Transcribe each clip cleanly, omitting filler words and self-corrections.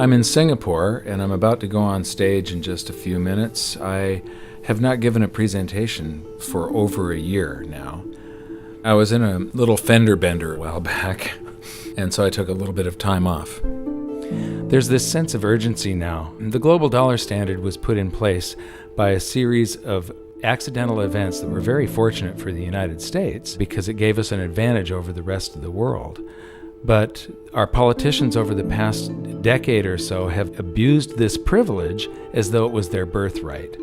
I'm in Singapore and I'm about to go on stage in just a few minutes. I have not given a presentation for over a year now. I was in a little fender bender a while back, and so I took a little bit of time off. There's this sense of urgency now. The global dollar standard was put in place by a series of accidental events that were very fortunate for the United States because it gave us an advantage over the rest of the world. But our politicians over the past decade or so have abused this privilege as though it was their birthright.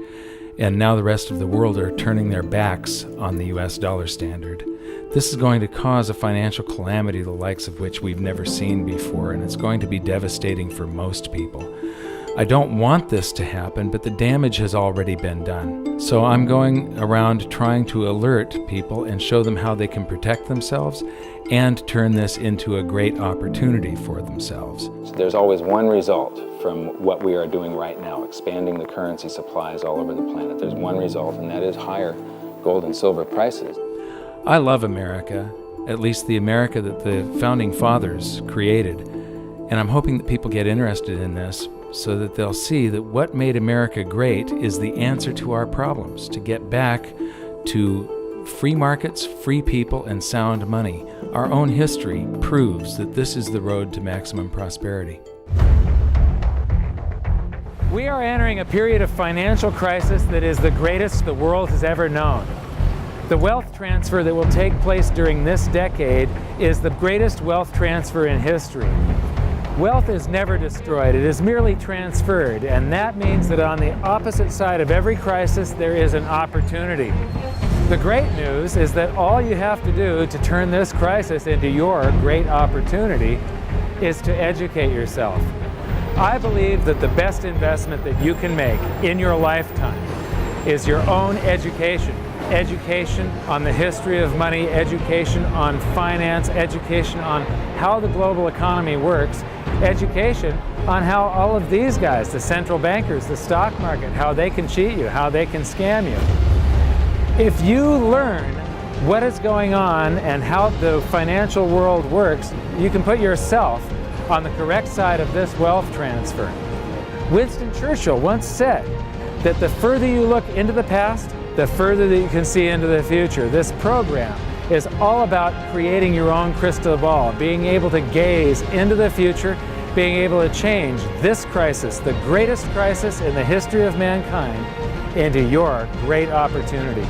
And now the rest of the world are turning their backs on the US dollar standard. This is going to cause a financial calamity the likes of which we've never seen before, and it's going to be devastating for most people. I don't want this to happen, but the damage has already been done. So I'm going around trying to alert people and show them how they can protect themselves and turn this into a great opportunity for themselves. There's always one result from what we are doing right now, expanding the currency supplies all over the planet. There's one result, and that is higher gold and silver prices. I love America, at least the America that the Founding Fathers created, and I'm hoping that people get interested in this so that they'll see that what made America great is the answer to our problems, to get back to free markets, free people, and sound money. Our own history proves that this is the road to maximum prosperity. We are entering a period of financial crisis that is the greatest the world has ever known. The wealth transfer that will take place during this decade is the greatest wealth transfer in history. Wealth is never destroyed, it is merely transferred, and that means that on the opposite side of every crisis there is an opportunity. The great news is that all you have to do to turn this crisis into your great opportunity is to educate yourself. I believe that the best investment that you can make in your lifetime is your own education. Education on the history of money, education on finance, education on how the global economy works, education on how all of these guys, the central bankers, the stock market, how they can cheat you, how they can scam you. If you learn what is going on and how the financial world works, you can put yourself on the correct side of this wealth transfer. Winston Churchill once said that the further you look into the past, the further that you can see into the future. This program is all about creating your own crystal ball, being able to gaze into the future, being able to change this crisis, the greatest crisis in the history of mankind, into your great opportunity.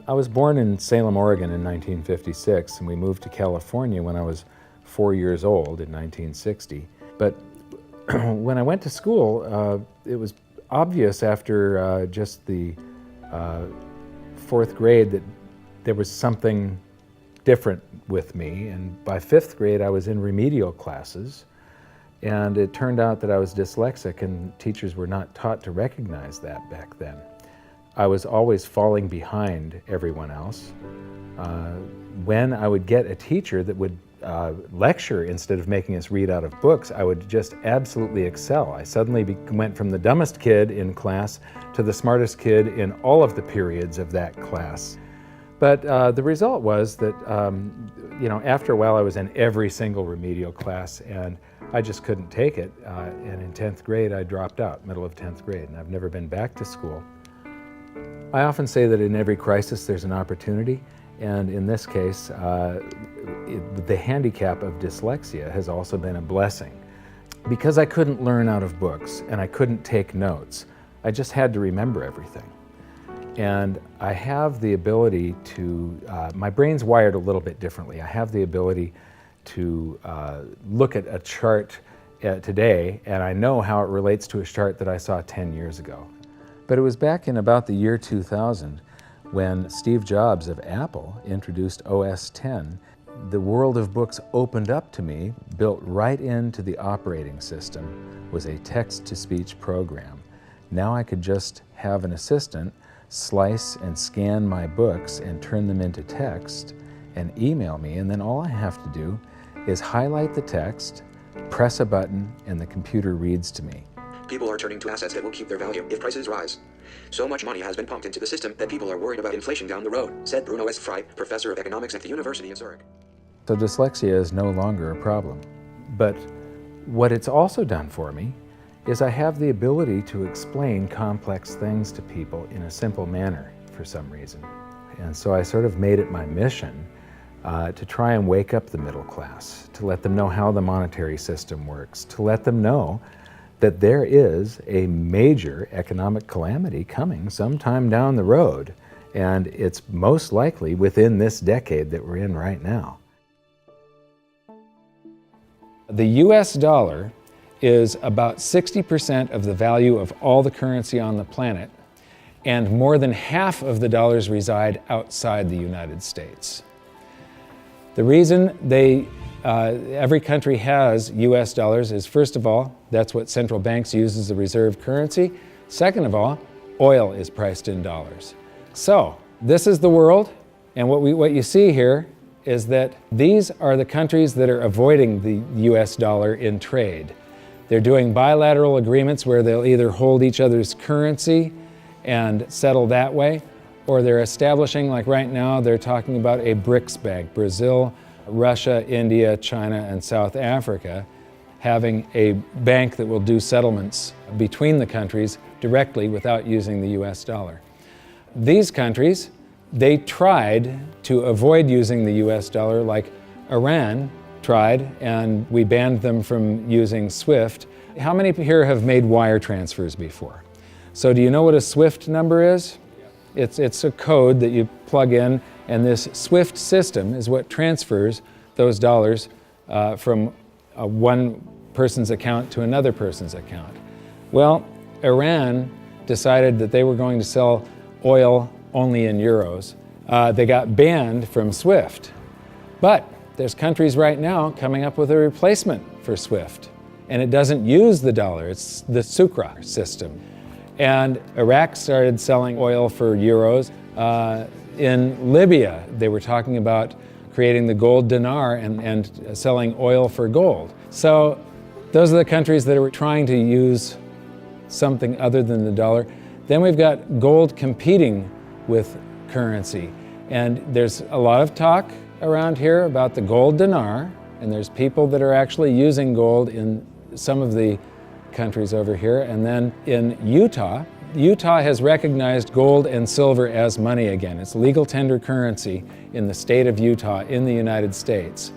I was born in Salem, Oregon in 1956, and we moved to California when I was 4 years old in 1960. But when I went to school, it was obvious after just the fourth grade that there was something different with me. And by fifth grade, I was in remedial classes, and it turned out that I was dyslexic, and teachers were not taught to recognize that back then. I was always falling behind everyone else. When I would get a teacher that would lecture instead of making us read out of books, I would just absolutely excel. I suddenly went from the dumbest kid in class to the smartest kid in all of the periods of that class. But the result was that, after a while I was in every single remedial class, and I just couldn't take it. And in 10th grade, I dropped out, middle of 10th grade, and I've never been back to school. I often say that in every crisis there's an opportunity, and in this case, the handicap of dyslexia has also been a blessing. Because I couldn't learn out of books and I couldn't take notes, I just had to remember everything. And I have the ability to, my brain's wired a little bit differently. I have the ability to look at a chart today, and I know how it relates to a chart that I saw 10 years ago. But it was back in about the year 2000 when Steve Jobs of Apple introduced OS X. The world of books opened up to me, built right into the operating system, was a text-to-speech program. Now I could just have an assistant slice and scan my books and turn them into text and email me, and then all I have to do is highlight the text, press a button and the computer reads to me. People are turning to assets that will keep their value if prices rise. So much money has been pumped into the system that people are worried about inflation down the road, said Bruno S. Frey, professor of economics at the University of Zurich. So dyslexia is no longer a problem. But what it's also done for me is I have the ability to explain complex things to people in a simple manner for some reason. And so I sort of made it my mission to try and wake up the middle class, to let them know how the monetary system works, to let them know that there is a major economic calamity coming sometime down the road, and it's most likely within this decade that we're in right now. The US dollar is about 60% of the value of all the currency on the planet, and more than half of the dollars reside outside the United States. The reason every country has US dollars is, first of all, that's what central banks use as the reserve currency. Second of all, oil is priced in dollars. So this is the world, and what you see here is that these are the countries that are avoiding the US dollar in trade. They're doing bilateral agreements where they'll either hold each other's currency and settle that way, or they're establishing, like right now, they're talking about a BRICS bank, Brazil, Russia, India, China, and South Africa, having a bank that will do settlements between the countries directly without using the US dollar. These countries, they tried to avoid using the US dollar, like Iran tried, and we banned them from using SWIFT. How many here have made wire transfers before? So do you know what a SWIFT number is? It's a code that you plug in, and this SWIFT system is what transfers those dollars from one person's account to another person's account. Well, Iran decided that they were going to sell oil only in euros. They got banned from SWIFT. But there's countries right now coming up with a replacement for SWIFT, and it doesn't use the dollar, it's the Sukra system. And Iraq started selling oil for euros. In Libya, they were talking about creating the gold dinar and selling oil for gold. So those are the countries that are trying to use something other than the dollar. Then we've got gold competing with currency. And there's a lot of talk around here about the gold dinar, and there's people that are actually using gold in some of the countries over here. And then in Utah has recognized gold and silver as money again. It's legal tender currency in the state of Utah in the United States.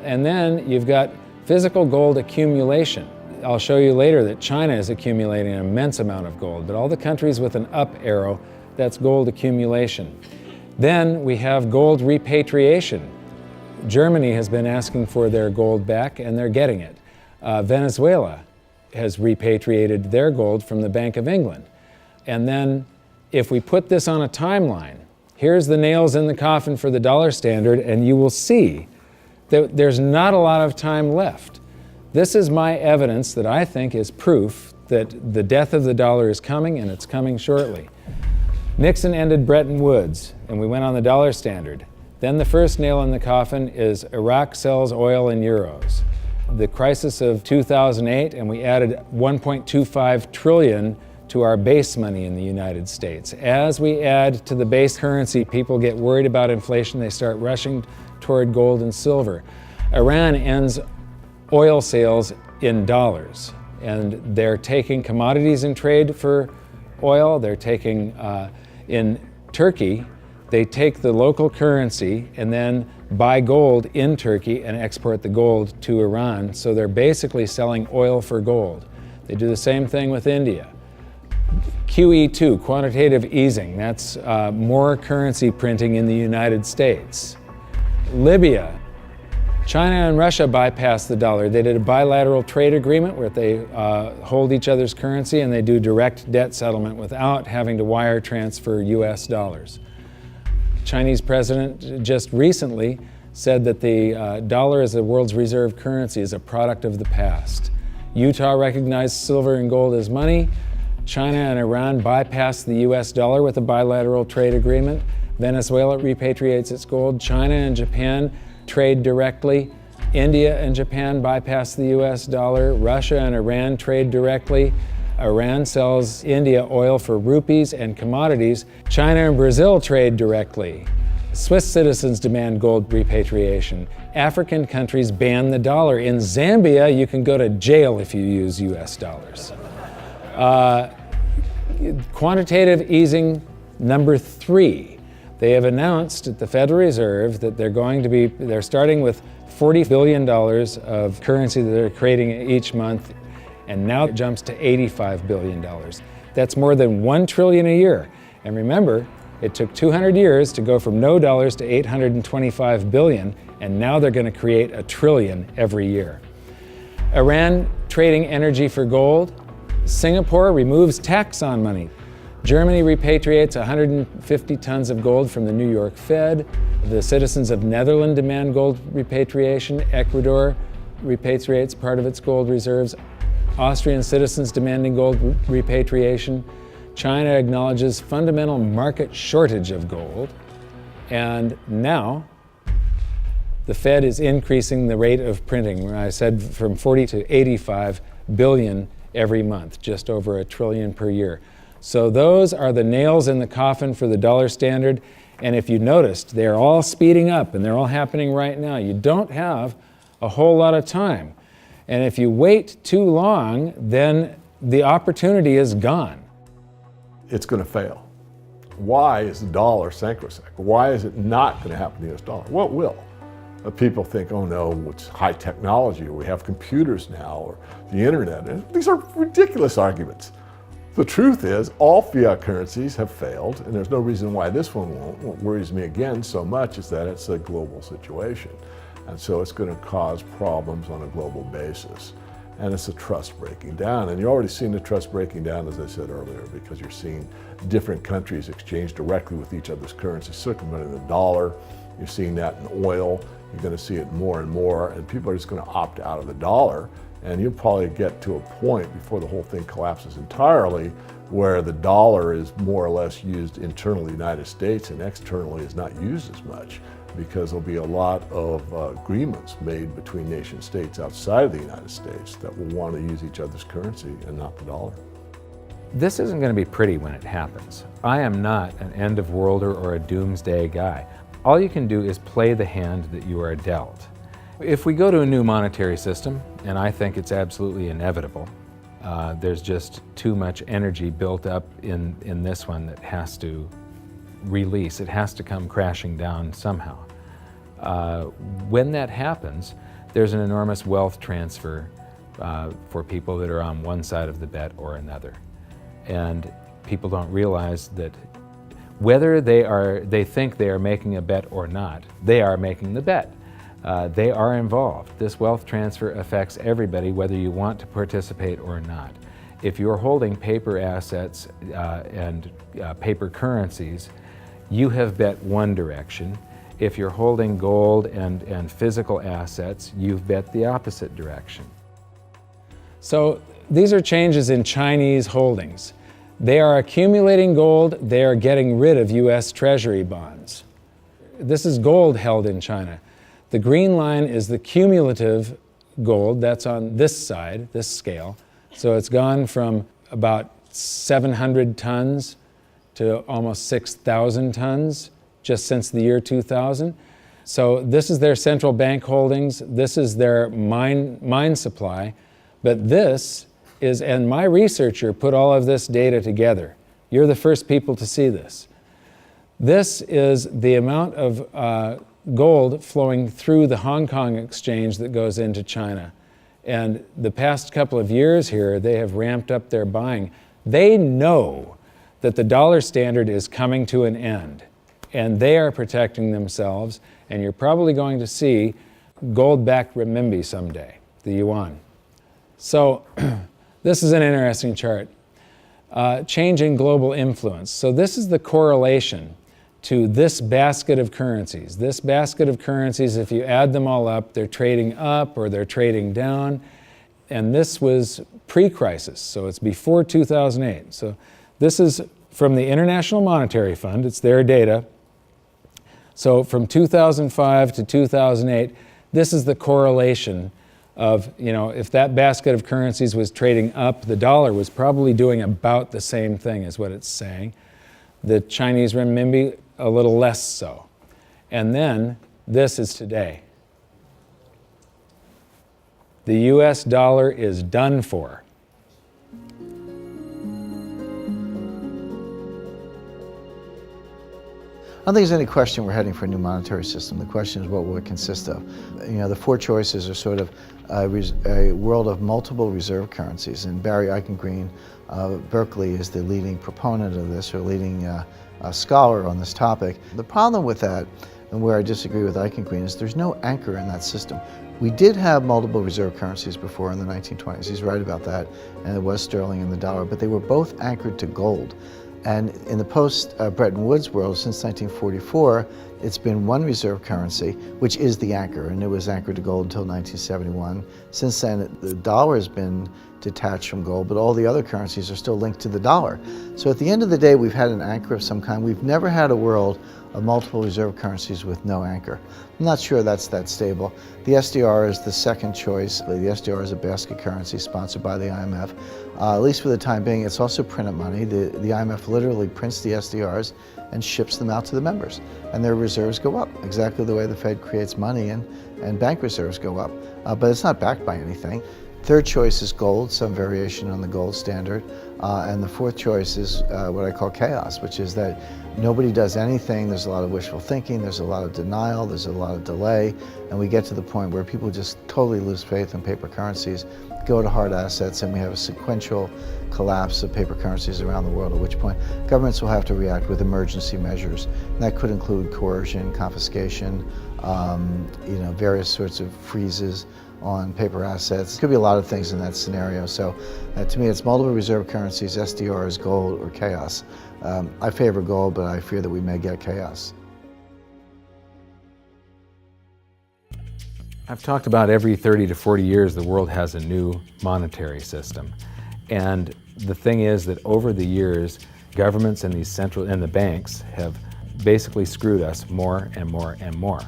And then you've got physical gold accumulation. I'll show you later that China is accumulating an immense amount of gold, but all the countries with an up arrow, that's gold accumulation. Then we have gold repatriation. Germany has been asking for their gold back, and they're getting it. Venezuela has repatriated their gold from the Bank of England. And then if we put this on a timeline, here's the nails in the coffin for the dollar standard, and you will see that there's not a lot of time left. This is my evidence that I think is proof that the death of the dollar is coming, and it's coming shortly. Nixon ended Bretton Woods, and we went on the dollar standard. Then the first nail in the coffin is Iraq sells oil in euros. The crisis of 2008, and we added 1.25 trillion to our base money in the United States. As we add to the base currency, people get worried about inflation. They start rushing toward gold and silver. Iran ends oil sales in dollars, and they're taking commodities in trade for oil. They're taking, in Turkey, they take the local currency and then buy gold in Turkey and export the gold to Iran. So they're basically selling oil for gold. They do the same thing with India. QE2, quantitative easing, that's more currency printing in the United States. Libya, China and Russia bypassed the dollar. They did a bilateral trade agreement where they hold each other's currency, and they do direct debt settlement without having to wire transfer US dollars. Chinese president just recently said that the dollar as the world's reserve currency is a product of the past. Utah recognized silver and gold as money. China and Iran bypassed the US dollar with a bilateral trade agreement. Venezuela repatriates its gold. China and Japan trade directly. India and Japan bypass the US dollar. Russia and Iran trade directly. Iran sells India oil for rupees and commodities. China and Brazil trade directly. Swiss citizens demand gold repatriation. African countries ban the dollar. In Zambia, you can go to jail if you use US dollars. Quantitative easing number 3. They have announced at the Federal Reserve that they're starting with $40 billion of currency that they're creating each month, and now it jumps to $85 billion. That's more than $1 trillion a year. And remember, it took 200 years to go from no dollars to 825 billion, and now they're going to create $1 trillion every year. Iran trading energy for gold. Singapore removes tax on money. Germany repatriates 150 tons of gold from the New York Fed. The citizens of Netherlands demand gold repatriation. Ecuador repatriates part of its gold reserves. Austrian citizens demanding gold repatriation. China acknowledges fundamental market shortage of gold. And now, the Fed is increasing the rate of printing. I said from 40 to 85 billion every month, just over $1 trillion per year. So those are the nails in the coffin for the dollar standard. And if you noticed, they're all speeding up and they're all happening right now. You don't have a whole lot of time. And if you wait too long, then the opportunity is gone. It's going to fail. Why is the dollar sacrosanct? Why is it not going to happen to the US dollar? Well, it will. People think, oh no, it's high technology, or we have computers now, or the internet. And these are ridiculous arguments. The truth is, all fiat currencies have failed, and there's no reason why this one won't. What worries me again so much is that it's a global situation. And so it's going to cause problems on a global basis. And it's a trust breaking down. And you're already seeing the trust breaking down, as I said earlier, because you're seeing different countries exchange directly with each other's currency, circumventing the dollar. You're seeing that in oil. You're going to see it more and more. And people are just going to opt out of the dollar. And you'll probably get to a point before the whole thing collapses entirely where the dollar is more or less used internally in the United States and externally is not used as much, because there'll be a lot of agreements made between nation states outside of the United States that will want to use each other's currency and not the dollar. This isn't going to be pretty when it happens. I am not an end of worlder or a doomsday guy. All you can do is play the hand that you are dealt. If we go to a new monetary system, and I think it's absolutely inevitable, there's just too much energy built up in this one that has to release. It has to come crashing down somehow. When that happens, there's an enormous wealth transfer for people that are on one side of the bet or another. And people don't realize that whether they think they are making a bet or not, they are making the bet. They are involved. This wealth transfer affects everybody, whether you want to participate or not. If you're holding paper assets and paper currencies, you have bet one direction. If you're holding gold and physical assets, you've bet the opposite direction. So these are changes in Chinese holdings. They are accumulating gold. They are getting rid of US Treasury bonds. This is gold held in China. The green line is the cumulative gold. That's on this side, this scale. So it's gone from about 700 tons to almost 6,000 tons just since the year 2000. So this is their central bank holdings. This is their mine supply. But this is, and my researcher put all of this data together. You're the first people to see this. This is the amount of gold flowing through the Hong Kong exchange that goes into China. And the past couple of years here, they have ramped up their buying. They know that the dollar standard is coming to an end, and they are protecting themselves, and you're probably going to see gold-backed renminbi someday, the yuan. So this is an interesting chart. Change in global influence. So this is the correlation to this basket of currencies. This basket of currencies, if you add them all up, they're trading up or they're trading down. And this was pre-crisis, so it's before 2008. So this is from the International Monetary Fund. It's their data. So from 2005 to 2008, This is the correlation of, if that basket of currencies was trading up, the dollar was probably doing about the same thing is what it's saying. The Chinese renminbi, a little less so. And then this is today. The US dollar is done for. I don't think there's any question we're heading for a new monetary system. The question is what will it consist of? The four choices are sort of a world of multiple reserve currencies, and Barry Eichengreen of Berkeley is the leading proponent of this, or leading scholar on this topic. The problem with that, and where I disagree with Eichengreen, is there's no anchor in that system. We did have multiple reserve currencies before in the 1920s. He's right about that, and it was sterling and the dollar, but they were both anchored to gold. And in the post-Bretton Woods world, since 1944, it's been one reserve currency, which is the anchor, and it was anchored to gold until 1971. Since then, the dollar has been detached from gold, but all the other currencies are still linked to the dollar. So at the end of the day, we've had an anchor of some kind. We've never had a world of multiple reserve currencies with no anchor. I'm not sure that's that stable. The SDR is the second choice. The SDR is a basket currency sponsored by the IMF. At least for the time being, it's also printed money. The IMF literally prints the SDRs and ships them out to the members, and their reserves go up, exactly the way the Fed creates money and bank reserves go up. But it's not backed by anything. Third choice is gold, some variation on the gold standard. And the fourth choice is what I call chaos, which is that nobody does anything. There's a lot of wishful thinking, there's a lot of denial, there's a lot of delay, and we get to the point where people just totally lose faith in paper currencies, go to hard assets, and we have a sequential collapse of paper currencies around the world, at which point governments will have to react with emergency measures. And that could include coercion, confiscation, various sorts of freezes on paper assets. It could be a lot of things in that scenario. So to me, it's multiple reserve currencies, SDRs, gold, or chaos. I favor gold, but I fear that we may get chaos. I've talked about every 30 to 40 years the world has a new monetary system. And the thing is that over the years, governments and the banks have basically screwed us more and more and more.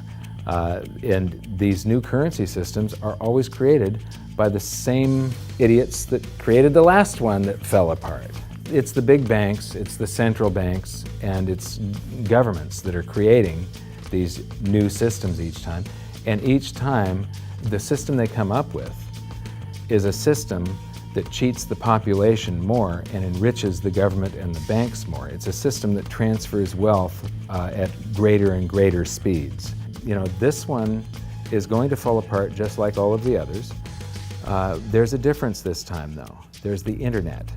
And these new currency systems are always created by the same idiots that created the last one that fell apart. It's the big banks, it's the central banks, and it's governments that are creating these new systems each time. And each time, the system they come up with is a system that cheats the population more and enriches the government and the banks more. It's a system that transfers wealth at greater and greater speeds. This one is going to fall apart just like all of the others. There's a difference this time, though. There's the internet.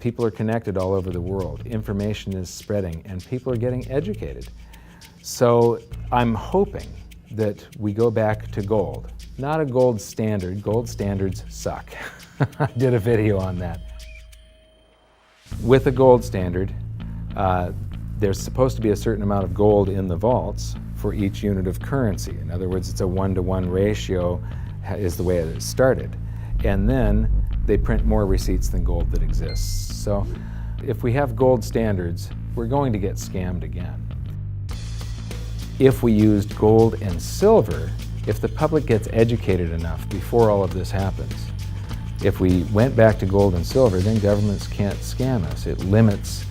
People are connected all over the world. Information is spreading, and people are getting educated. So I'm hoping that we go back to gold. Not a gold standard. Gold standards suck. I did a video on that. With a gold standard, there's supposed to be a certain amount of gold in the vaults for each unit of currency. In other words, it's a 1-to-1 ratio is the way it started. And then they print more receipts than gold that exists. So if we have gold standards, we're going to get scammed again. If we used gold and silver, if the public gets educated enough before all of this happens, if we went back to gold and silver, then governments can't scam us. It limits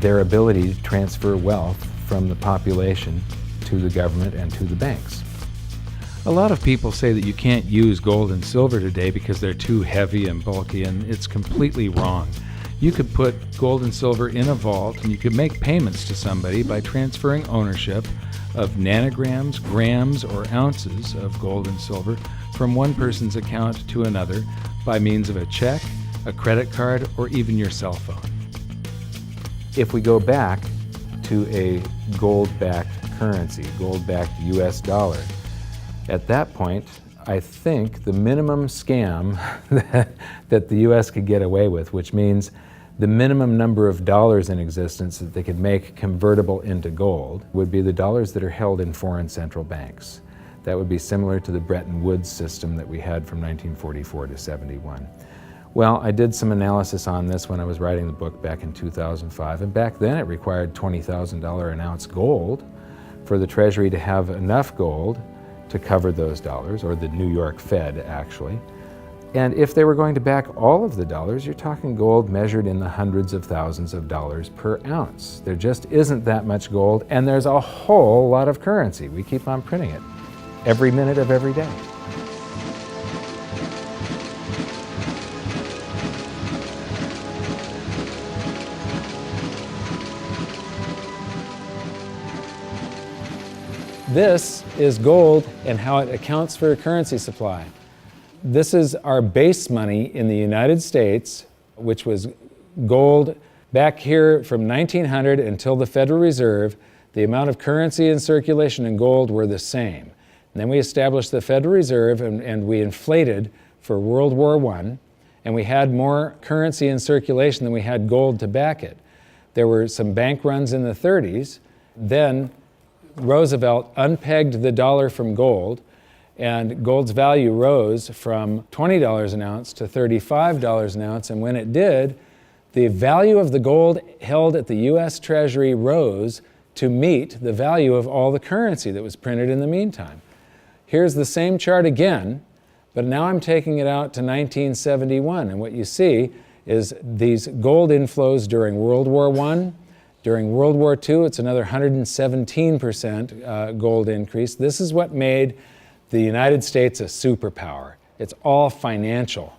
their ability to transfer wealth from the population to the government and to the banks. A lot of people say that you can't use gold and silver today because they're too heavy and bulky, and it's completely wrong. You could put gold and silver in a vault, and you could make payments to somebody by transferring ownership of nanograms, grams, or ounces of gold and silver from one person's account to another by means of a check, a credit card, or even your cell phone. If we go back to a gold-backed currency, gold-backed US dollar, at that point, I think the minimum scam that the US could get away with, which means the minimum number of dollars in existence that they could make convertible into gold, would be the dollars that are held in foreign central banks. That would be similar to the Bretton Woods system that we had from 1944 to 71. Well, I did some analysis on this when I was writing the book back in 2005, and back then it required $20,000 an ounce gold for the Treasury to have enough gold to cover those dollars, or the New York Fed actually. And if they were going to back all of the dollars, you're talking gold measured in the hundreds of thousands of dollars per ounce. There just isn't that much gold, and there's a whole lot of currency. We keep on printing it every minute of every day. This is gold and how it accounts for a currency supply. This is our base money in the United States, which was gold back here from 1900 until the Federal Reserve. The amount of currency in circulation in gold were the same. And then we established the Federal Reserve, and we inflated for World War I, and we had more currency in circulation than we had gold to back it. There were some bank runs in the 30s. Then Roosevelt unpegged the dollar from gold, and gold's value rose from $20 an ounce to $35 an ounce. And when it did, the value of the gold held at the U.S. Treasury rose to meet the value of all the currency that was printed in the meantime. Here's the same chart again, but now I'm taking it out to 1971. And what you see is these gold inflows during World War I. During World War II, it's another 117% gold increase. This is what made the United States a superpower. It's all financial.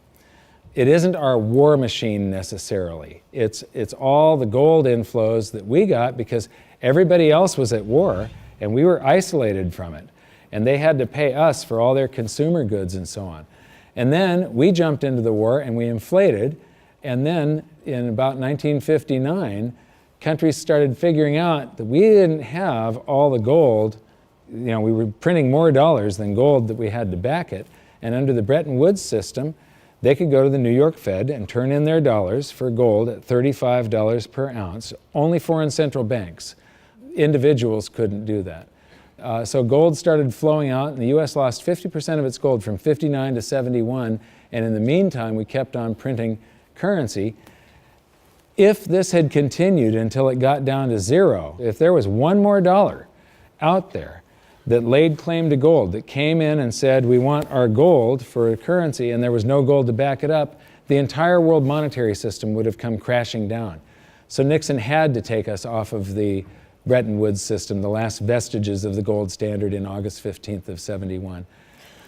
It isn't our war machine necessarily. It's all the gold inflows that we got because everybody else was at war and we were isolated from it. And they had to pay us for all their consumer goods and so on. And then we jumped into the war and we inflated. And then in about 1959, countries started figuring out that we didn't have all the gold. You know, we were printing more dollars than gold that we had to back it. And under the Bretton Woods system, they could go to the New York Fed and turn in their dollars for gold at $35 per ounce. Only foreign central banks. Individuals couldn't do that. So gold started flowing out, and the U.S. lost 50% of its gold from 59 to 71. And in the meantime, we kept on printing currency. If this had continued until it got down to zero, if there was one more dollar out there that laid claim to gold, that came in and said, we want our gold for a currency, and there was no gold to back it up, the entire world monetary system would have come crashing down. So Nixon had to take us off of the Bretton Woods system, the last vestiges of the gold standard in August 15th of 71.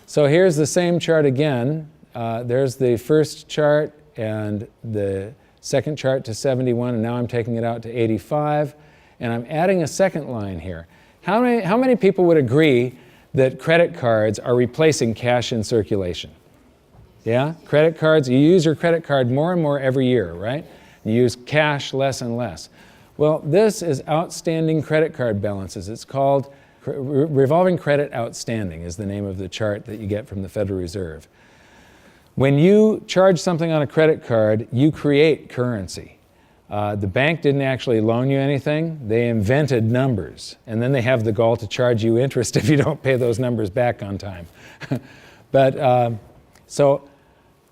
So here's the same chart again. There's the first chart and the second chart to 71, and now I'm taking it out to 85, and I'm adding a second line here. How many people would agree that credit cards are replacing cash in circulation? Yeah? Credit cards, you use your credit card more and more every year, right? You use cash less and less. Well, this is outstanding credit card balances. It's called revolving credit outstanding is the name of the chart that you get from the Federal Reserve. When you charge something on a credit card, you create currency. The bank didn't actually loan you anything. They invented numbers, and then they have the gall to charge you interest if you don't pay those numbers back on time. So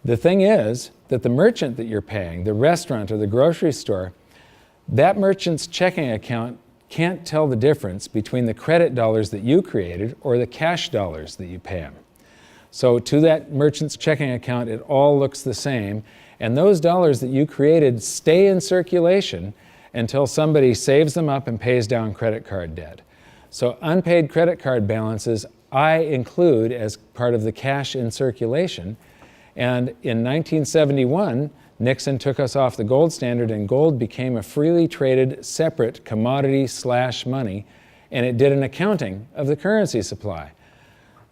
the thing is that the merchant that you're paying, the restaurant or the grocery store, that merchant's checking account can't tell the difference between the credit dollars that you created or the cash dollars that you pay them. So to that merchant's checking account, it all looks the same. And those dollars that you created stay in circulation until somebody saves them up and pays down credit card debt. So unpaid credit card balances I include as part of the cash in circulation. And in 1971, Nixon took us off the gold standard, and gold became a freely traded separate commodity/money, and it did an accounting of the currency supply.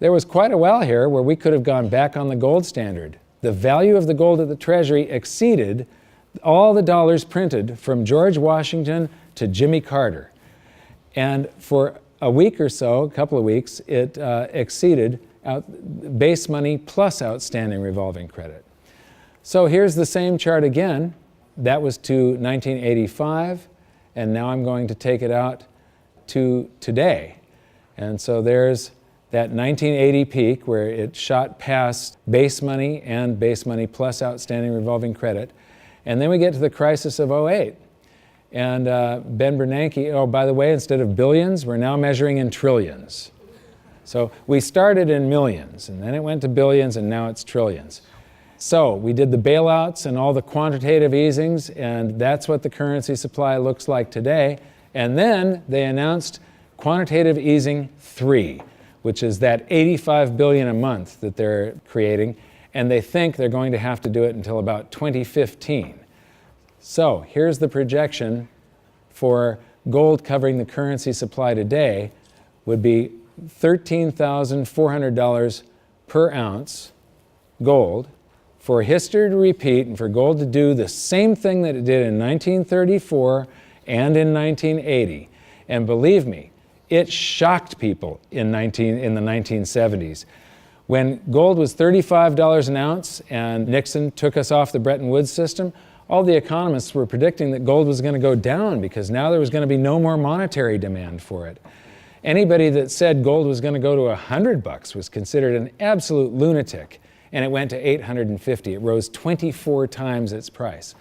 There was quite a while here where we could have gone back on the gold standard. The value of the gold at the Treasury exceeded all the dollars printed from George Washington to Jimmy Carter. And for a week or so, a couple of weeks, it exceeded base money plus outstanding revolving credit. So here's the same chart again. That was to 1985, and now I'm going to take it out to today. And so there's that 1980 peak where it shot past base money and base money plus outstanding revolving credit. And then we get to the crisis of '08. And Ben Bernanke, oh, by the way, instead of billions, we're now measuring in trillions. So we started in millions, and then it went to billions, and now it's trillions. So we did the bailouts and all the quantitative easings, and that's what the currency supply looks like today. And then they announced quantitative easing 3, which is that 85 billion a month that they're creating, and they think they're going to have to do it until about 2015. So here's the projection for gold covering the currency supply today would be $13,400 per ounce gold, for history to repeat and for gold to do the same thing that it did in 1934 and in 1980. And believe me, it shocked people in the 1970s. When gold was $35 an ounce and Nixon took us off the Bretton Woods system, all the economists were predicting that gold was going to go down because now there was going to be no more monetary demand for it. Anybody that said gold was going to go to $100 was considered an absolute lunatic, and it went to $850. It rose 24 times its price.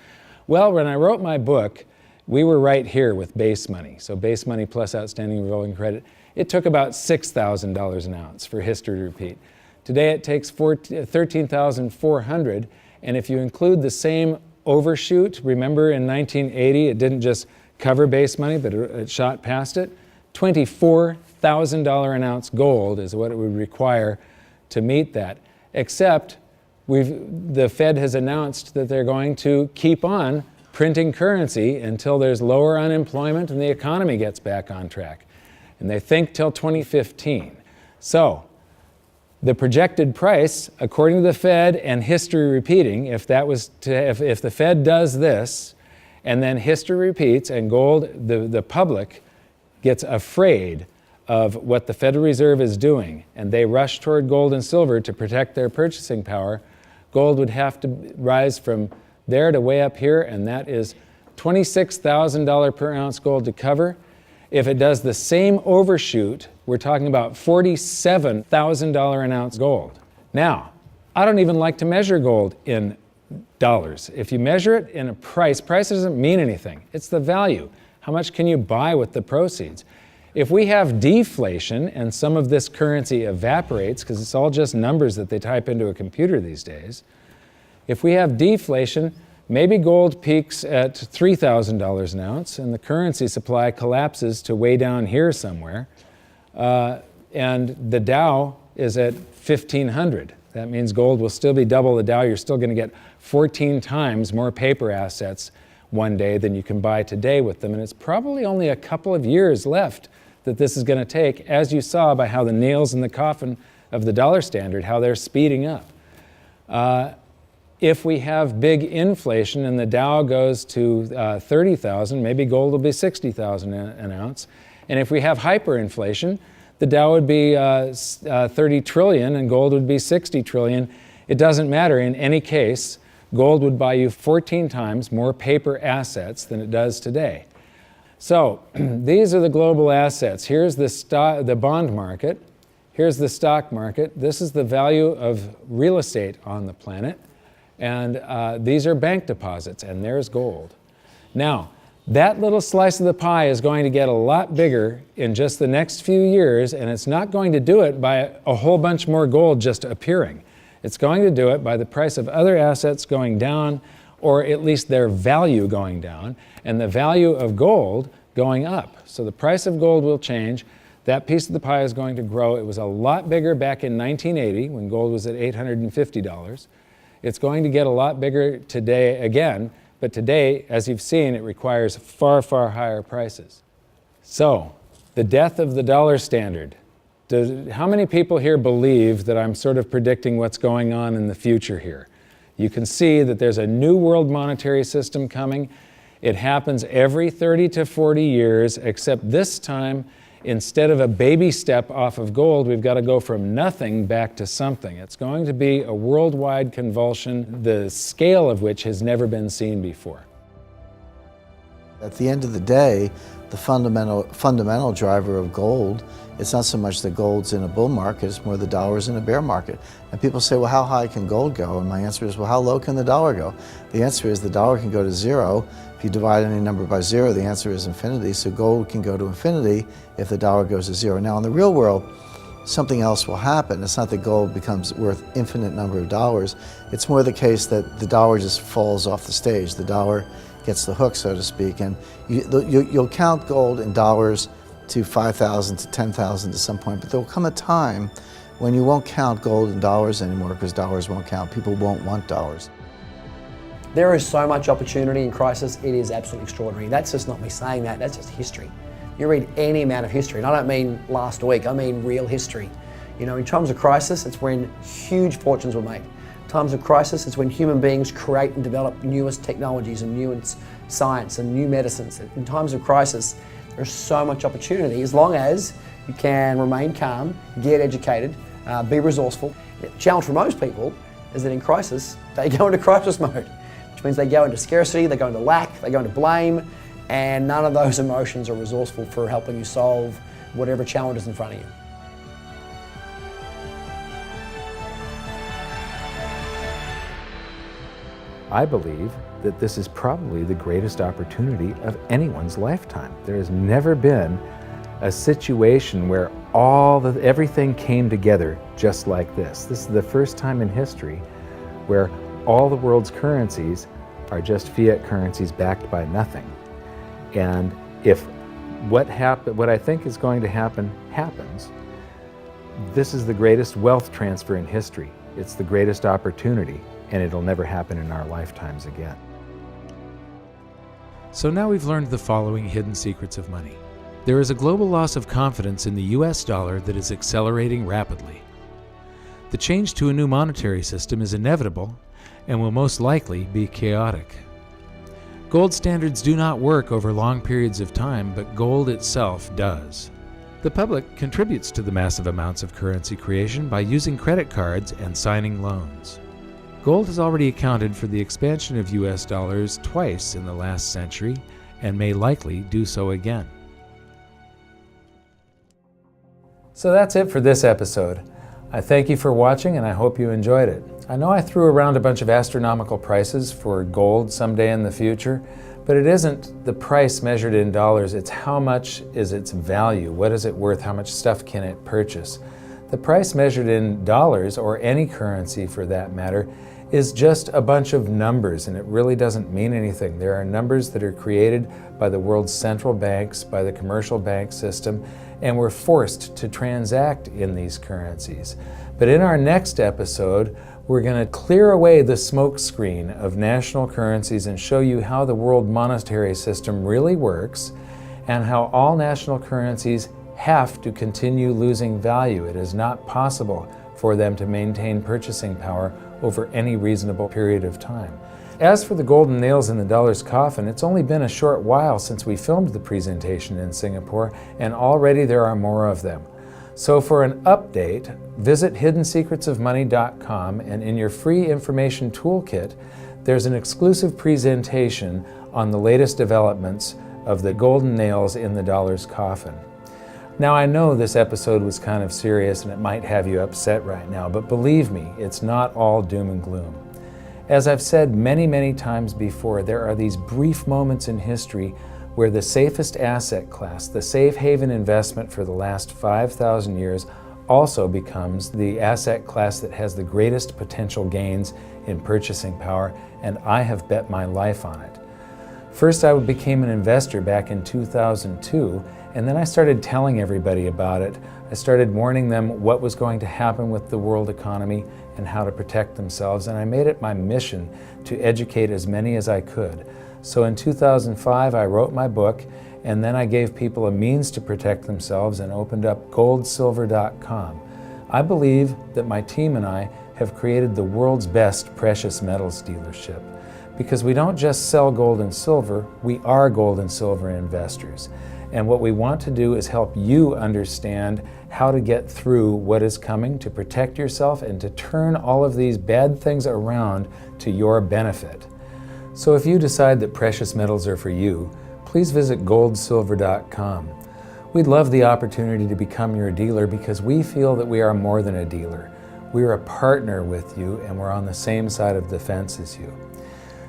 Well, when I wrote my book, we were right here with base money. So base money plus outstanding revolving credit. It took about $6,000 an ounce for history to repeat. Today it takes $13,400, and if you include the same overshoot, remember in 1980 it didn't just cover base money, but it shot past it. $24,000 an ounce gold is what it would require to meet that. Except the Fed has announced that they're going to keep on printing currency until there's lower unemployment and the economy gets back on track. And they think till 2015. So the projected price, according to the Fed and history repeating, if the Fed does this and then history repeats and gold, the public gets afraid of what the Federal Reserve is doing, and they rush toward gold and silver to protect their purchasing power, gold would have to rise from there to way up here, and that is $26,000 per ounce gold to cover. If it does the same overshoot, we're talking about $47,000 an ounce gold. Now, I don't even like to measure gold in dollars. If you measure it in a price doesn't mean anything. It's the value. How much can you buy with the proceeds? If we have deflation and some of this currency evaporates, because it's all just numbers that they type into a computer these days, if we have deflation, maybe gold peaks at $3,000 an ounce and the currency supply collapses to way down here somewhere, and the Dow is at 1,500. That means gold will still be double the Dow. You're still going to get 14 times more paper assets one day than you can buy today with them, and it's probably only a couple of years left that this is going to take, as you saw by how the nails in the coffin of the dollar standard, how they're speeding up. If we have big inflation and the Dow goes to 30,000, maybe gold will be 60,000 an ounce. And if we have hyperinflation, the Dow would be 30 trillion and gold would be 60 trillion. It doesn't matter. In any case, gold would buy you 14 times more paper assets than it does today. So these are the global assets. Here's the bond market. Here's the stock market. This is the value of real estate on the planet. And these are bank deposits, and there's gold. Now, that little slice of the pie is going to get a lot bigger in just the next few years, and it's not going to do it by a whole bunch more gold just appearing. It's going to do it by the price of other assets going down, or at least their value going down, and the value of gold going up. So the price of gold will change. That piece of the pie is going to grow. It was a lot bigger back in 1980 when gold was at $850. It's going to get a lot bigger today again, but today, as you've seen, it requires far, far higher prices. So, the death of the dollar standard. How many people here believe that I'm sort of predicting what's going on in the future here? You can see that there's a new world monetary system coming. It happens every 30 to 40 years, except this time, instead of a baby step off of gold, we've got to go from nothing back to something. It's going to be a worldwide convulsion, the scale of which has never been seen before. At the end of the day, the fundamental driver of gold, it's not so much that gold's in a bull market, it's more the dollar's in a bear market. And people say, well, how high can gold go? And my answer is, well, how low can the dollar go? The answer is the dollar can go to zero. If you divide any number by zero, the answer is infinity. So gold can go to infinity if the dollar goes to zero. Now, in the real world, something else will happen. It's not that gold becomes worth infinite number of dollars. It's more the case that the dollar just falls off the stage. The dollar gets the hook, so to speak, and you'll count gold in dollars to 5,000 to 10,000 at some point, but there will come a time when you won't count gold in dollars anymore because dollars won't count. People won't want dollars. There is so much opportunity in crisis, it is absolutely extraordinary. That's just not me saying that, that's just history. You read any amount of history, and I don't mean last week, I mean real history. You know, in times of crisis, it's when huge fortunes were made. Times of crisis, it's when human beings create and develop newest technologies and newest science and new medicines. In times of crisis, there's so much opportunity as long as you can remain calm, get educated, be resourceful. The challenge for most people is that in crisis, they go into crisis mode, which means they go into scarcity, they go into lack, they go into blame, and none of those emotions are resourceful for helping you solve whatever challenge is in front of you. I believe that this is probably the greatest opportunity of anyone's lifetime. There has never been a situation where everything came together just like this. This is the first time in history where all the world's currencies are just fiat currencies backed by nothing. And if what I think is going to happen happens, this is the greatest wealth transfer in history. It's the greatest opportunity, and it'll never happen in our lifetimes again. So now we've learned the following hidden secrets of money. There is a global loss of confidence in the US dollar that is accelerating rapidly. The change to a new monetary system is inevitable and will most likely be chaotic. Gold standards do not work over long periods of time, but gold itself does. The public contributes to the massive amounts of currency creation by using credit cards and signing loans. Gold has already accounted for the expansion of US dollars twice in the last century and may likely do so again. So that's it for this episode. I thank you for watching, and I hope you enjoyed it. I know I threw around a bunch of astronomical prices for gold someday in the future, but it isn't the price measured in dollars, it's how much is its value, what is it worth, how much stuff can it purchase. The price measured in dollars, or any currency for that matter, is just a bunch of numbers, and it really doesn't mean anything. There are numbers that are created by the world's central banks, by the commercial bank system, and we're forced to transact in these currencies. But in our next episode, we're going to clear away the smokescreen of national currencies and show you how the world monetary system really works and how all national currencies have to continue losing value. It is not possible for them to maintain purchasing power over any reasonable period of time. As for the golden nails in the dollar's coffin, it's only been a short while since we filmed the presentation in Singapore, and already there are more of them. So for an update, visit hiddensecretsofmoney.com, and in your free information toolkit, there's an exclusive presentation on the latest developments of the golden nails in the dollar's coffin. Now, I know this episode was kind of serious and it might have you upset right now, but believe me, it's not all doom and gloom. As I've said many, many times before, there are these brief moments in history where the safest asset class, the safe haven investment for the last 5,000 years, also becomes the asset class that has the greatest potential gains in purchasing power, and I have bet my life on it. First, I became an investor back in 2002, and then I started telling everybody about it. I started warning them what was going to happen with the world economy and how to protect themselves, and I made it my mission to educate as many as I could. So in 2005, I wrote my book, and then I gave people a means to protect themselves and opened up goldsilver.com. I believe that my team and I have created the world's best precious metals dealership, because we don't just sell gold and silver, we are gold and silver investors. And what we want to do is help you understand how to get through what is coming, to protect yourself, and to turn all of these bad things around to your benefit. So if you decide that precious metals are for you, please visit goldsilver.com. We'd love the opportunity to become your dealer because we feel that we are more than a dealer. We're a partner with you, and we're on the same side of the fence as you.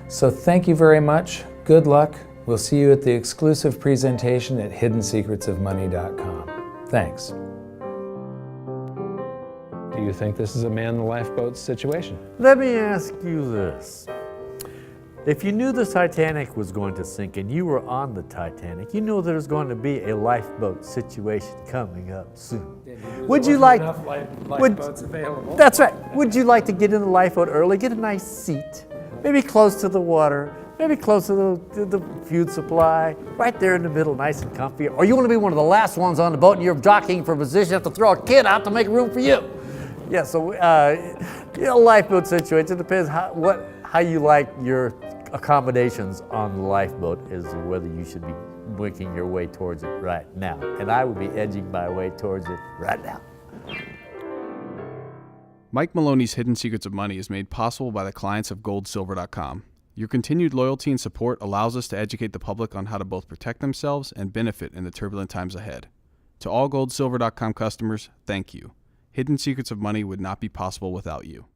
So thank you very much. Good luck. We'll see you at the exclusive presentation at hiddensecretsofmoney.com. Thanks. Do you think this is a man in the lifeboat situation? Let me ask you this. If you knew the Titanic was going to sink and you were on the Titanic, you know there's going to be a lifeboat situation coming up soon. Would you like lifeboats available? That's right. Would you like to get in the lifeboat early, get a nice seat, maybe close to the water, maybe close to the food supply, right there in the middle, nice and comfy? Or you want to be one of the last ones on the boat and you're jockeying for position, you have to throw a kid out to make room for you? Yeah, so lifeboat situation depends how you like your accommodations on the lifeboat is whether you should be working your way towards it right now. And I would be edging my way towards it right now. Mike Maloney's Hidden Secrets of Money is made possible by the clients of goldsilver.com. Your continued loyalty and support allows us to educate the public on how to both protect themselves and benefit in the turbulent times ahead. To all goldsilver.com customers, thank you. Hidden Secrets of Money would not be possible without you.